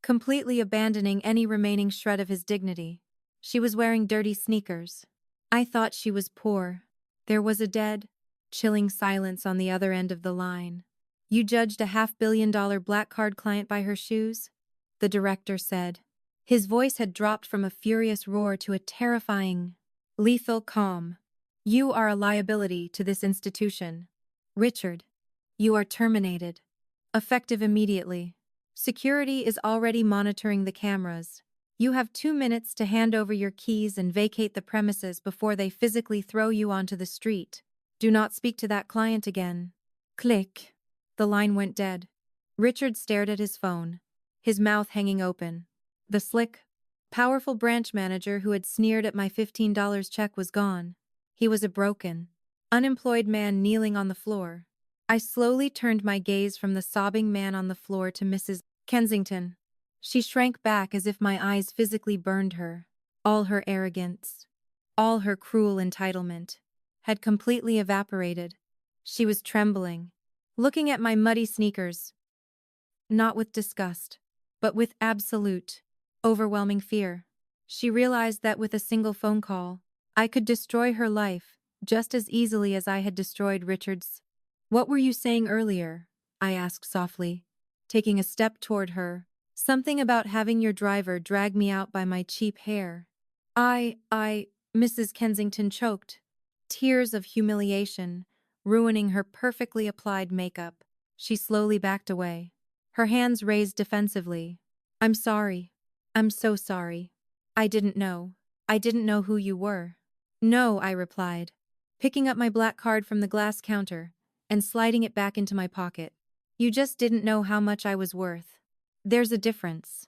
completely abandoning any remaining shred of his dignity. She was wearing dirty sneakers. I thought she was poor. There was a dead Chilling silence on the other end of the line. You judged a $500 million black card client by her shoes? The director said. His voice had dropped from a furious roar to a terrifying, lethal calm. You are a liability to this institution. Richard, you are terminated. Effective immediately. Security is already monitoring the cameras. You have 2 minutes to hand over your keys and vacate the premises before they physically throw you onto the street. Do not speak to that client again. Click. The line went dead. Richard stared at his phone, his mouth hanging open. The slick, powerful branch manager who had sneered at my $15 check was gone. He was a broken, unemployed man kneeling on the floor. I slowly turned my gaze from the sobbing man on the floor to Mrs. Kensington. She shrank back as if my eyes physically burned her. All her arrogance, all her cruel entitlement, had completely evaporated. She was trembling, looking at my muddy sneakers. Not with disgust, but with absolute, overwhelming fear. She realized that with a single phone call, I could destroy her life just as easily as I had destroyed Richard's. What were you saying earlier? I asked softly, taking a step toward her. Something about having your driver drag me out by my cheap hair. Mrs. Kensington choked. Tears of humiliation, ruining her perfectly applied makeup. She slowly backed away, her hands raised defensively. I'm sorry. I'm so sorry. I didn't know. I didn't know who you were. No, I replied, picking up my black card from the glass counter and sliding it back into my pocket. You just didn't know how much I was worth. There's a difference.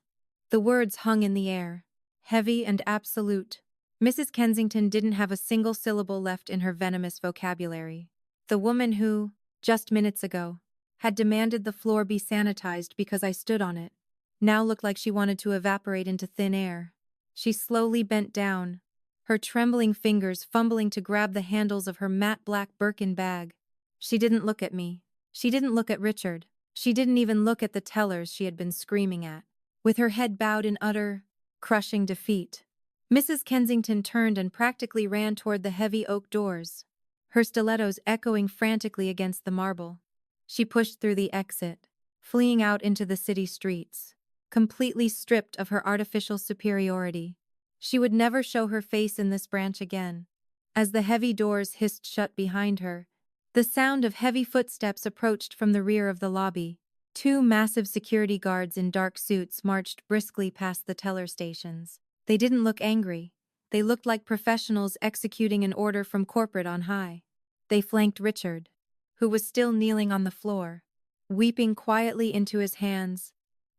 The words hung in the air, heavy and absolute. Mrs. Kensington didn't have a single syllable left in her venomous vocabulary. The woman who, just minutes ago, had demanded the floor be sanitized because I stood on it, now looked like she wanted to evaporate into thin air. She slowly bent down, her trembling fingers fumbling to grab the handles of her matte black Birkin bag. She didn't look at me. She didn't look at Richard. She didn't even look at the tellers she had been screaming at. With her head bowed in utter, crushing defeat, Mrs. Kensington turned and practically ran toward the heavy oak doors, her stilettos echoing frantically against the marble. She pushed through the exit, fleeing out into the city streets, completely stripped of her artificial superiority. She would never show her face in this branch again. As the heavy doors hissed shut behind her, the sound of heavy footsteps approached from the rear of the lobby. 2 massive security guards in dark suits marched briskly past the teller stations. They didn't look angry. They looked like professionals executing an order from corporate on high. They flanked Richard, who was still kneeling on the floor, weeping quietly into his hands.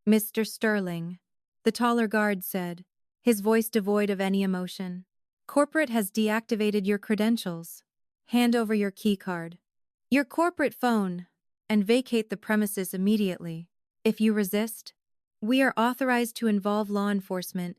Mr. Sterling, the taller guard said, his voice devoid of any emotion. Corporate has deactivated your credentials. Hand over your keycard, your corporate phone, and vacate the premises immediately. If you resist, we are authorized to involve law enforcement.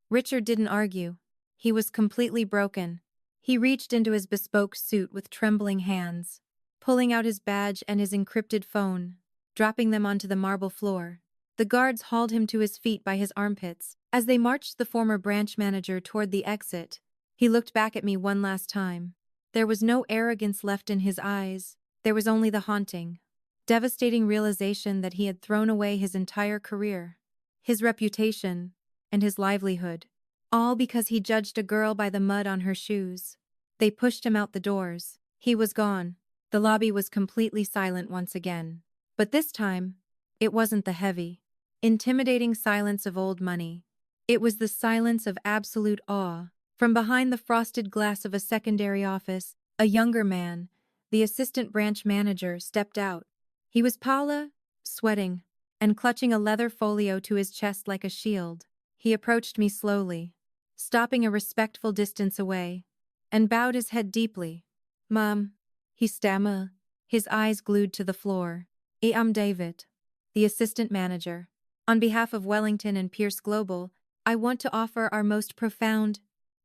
Richard didn't argue. He was completely broken. He reached into his bespoke suit with trembling hands, pulling out his badge and his encrypted phone, dropping them onto the marble floor. The guards hauled him to his feet by his armpits. As they marched the former branch manager toward the exit, he looked back at me one last time. There was no arrogance left in his eyes. There was only the haunting, devastating realization that he had thrown away his entire career, his reputation, and his livelihood, all because he judged a girl by the mud on her shoes. They pushed him out the doors. He was gone. The lobby was completely silent once again. But this time, it wasn't the heavy, intimidating silence of old money. It was the silence of absolute awe. From behind the frosted glass of a secondary office, a younger man, the assistant branch manager, stepped out. He was pale, sweating, and clutching a leather folio to his chest like a shield. He approached me slowly, stopping a respectful distance away, and bowed his head deeply. "Ma'am," he stammered, his eyes glued to the floor. "I'm David, the assistant manager. On behalf of Wellington and Pierce Global, I want to offer our most profound,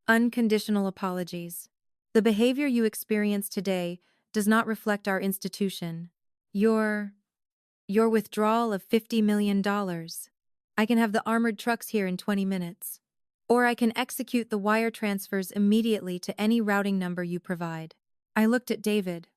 unconditional apologies. The behavior you experienced today does not reflect our institution. Your withdrawal of $50 million. I can have the armored trucks here in 20 minutes. Or I can execute the wire transfers immediately to any routing number you provide." I looked at David,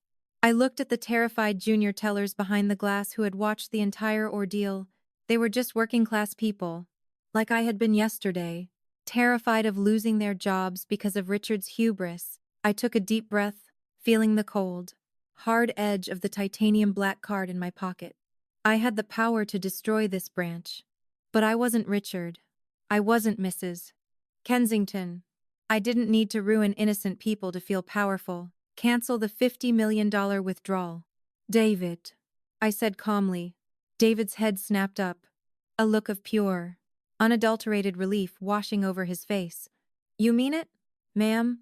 I looked at the terrified junior tellers behind the glass who had watched the entire ordeal. They were just working-class people, like I had been yesterday, terrified of losing their jobs because of Richard's hubris. I took a deep breath, feeling the cold, hard edge of the titanium black card in my pocket. I had the power to destroy this branch. But I wasn't Richard. I wasn't Mrs. Kensington. I didn't need to ruin innocent people to feel powerful. Cancel the $50 million withdrawal. David, I said calmly. David's head snapped up, a look of pure, unadulterated relief washing over his face. You mean it, ma'am?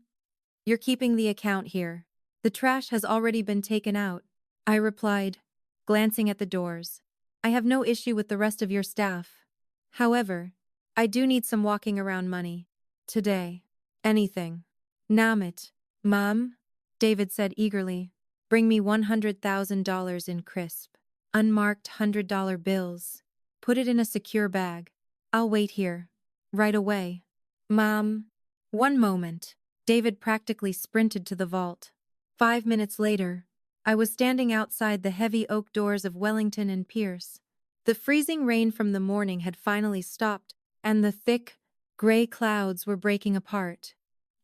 You're keeping the account here. The trash has already been taken out, I replied, glancing at the doors. I have no issue with the rest of your staff. However, I do need some walking around money. Today. Anything. Namit. Mom? David said eagerly. Bring me $100,000 in crisp, unmarked $100 bills. Put it in a secure bag. I'll wait here. Right away. Mom. 1 moment. David practically sprinted to the vault. 5 minutes later, I was standing outside the heavy oak doors of Wellington and Pierce. The freezing rain from the morning had finally stopped, and the thick, gray clouds were breaking apart,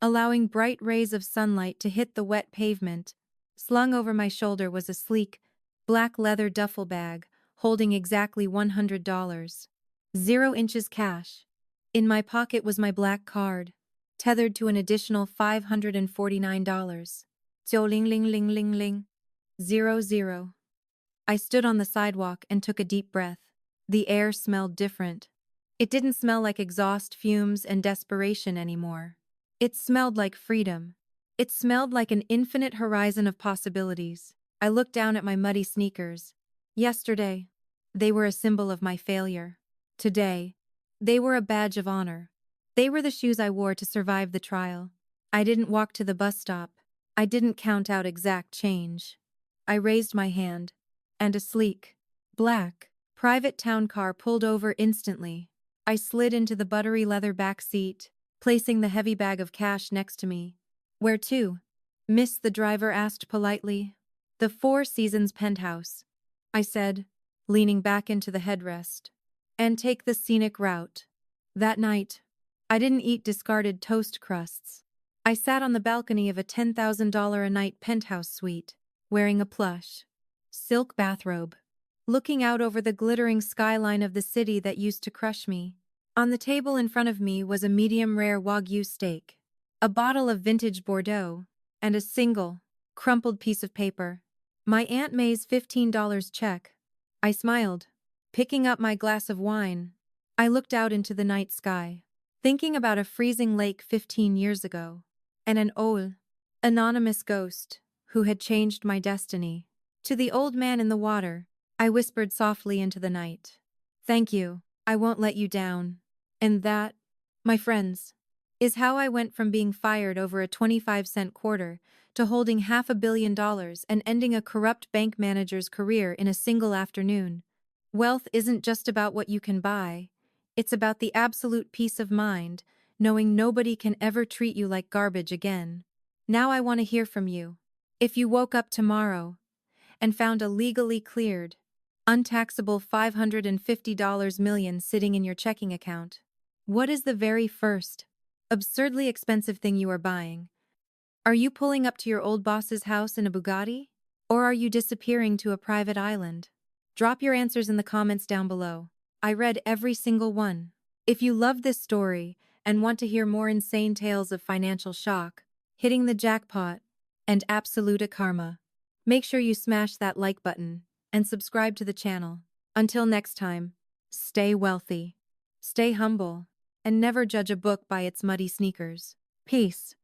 allowing bright rays of sunlight to hit the wet pavement. Slung over my shoulder was a sleek, black leather duffel bag, holding exactly $100. 0 inches cash. In my pocket was my black card, tethered to an additional $549. 00000. 00. I stood on the sidewalk and took a deep breath. The air smelled different. It didn't smell like exhaust fumes and desperation anymore. It smelled like freedom. It smelled like an infinite horizon of possibilities. I looked down at my muddy sneakers. Yesterday, they were a symbol of my failure. Today, they were a badge of honor. They were the shoes I wore to survive the trial. I didn't walk to the bus stop. I didn't count out exact change. I raised my hand, and a sleek, black, private town car pulled over instantly. I slid into the buttery leather back seat, placing the heavy bag of cash next to me. Where to? Miss, the driver asked politely. The Four Seasons penthouse, I said, leaning back into the headrest. And take the scenic route. That night, I didn't eat discarded toast crusts. I sat on the balcony of a $10,000 a night penthouse suite, wearing a plush, silk bathrobe, looking out over the glittering skyline of the city that used to crush me. On the table in front of me was a medium-rare Wagyu steak, a bottle of vintage Bordeaux, and a single, crumpled piece of paper. My Aunt May's $15 check. I smiled, picking up my glass of wine. I looked out into the night sky, thinking about a freezing lake 15 years ago, and an old, anonymous ghost who had changed my destiny. To the old man in the water, I whispered softly into the night. Thank you, I won't let you down. And that, my friends, is how I went from being fired over a 25-cent quarter to holding $500 million and ending a corrupt bank manager's career in a single afternoon. Wealth isn't just about what you can buy. It's about the absolute peace of mind, knowing nobody can ever treat you like garbage again. Now I want to hear from you. If you woke up tomorrow and found a legally cleared, untaxable $550 million sitting in your checking account, what is the very first, absurdly expensive thing you are buying? Are you pulling up to your old boss's house in a Bugatti? Or are you disappearing to a private island? Drop your answers in the comments down below. I read every single one. If you love this story and want to hear more insane tales of financial shock, hitting the jackpot, and absolute karma, make sure you smash that like button and subscribe to the channel. Until next time, stay wealthy, stay humble, and never judge a book by its muddy sneakers. Peace.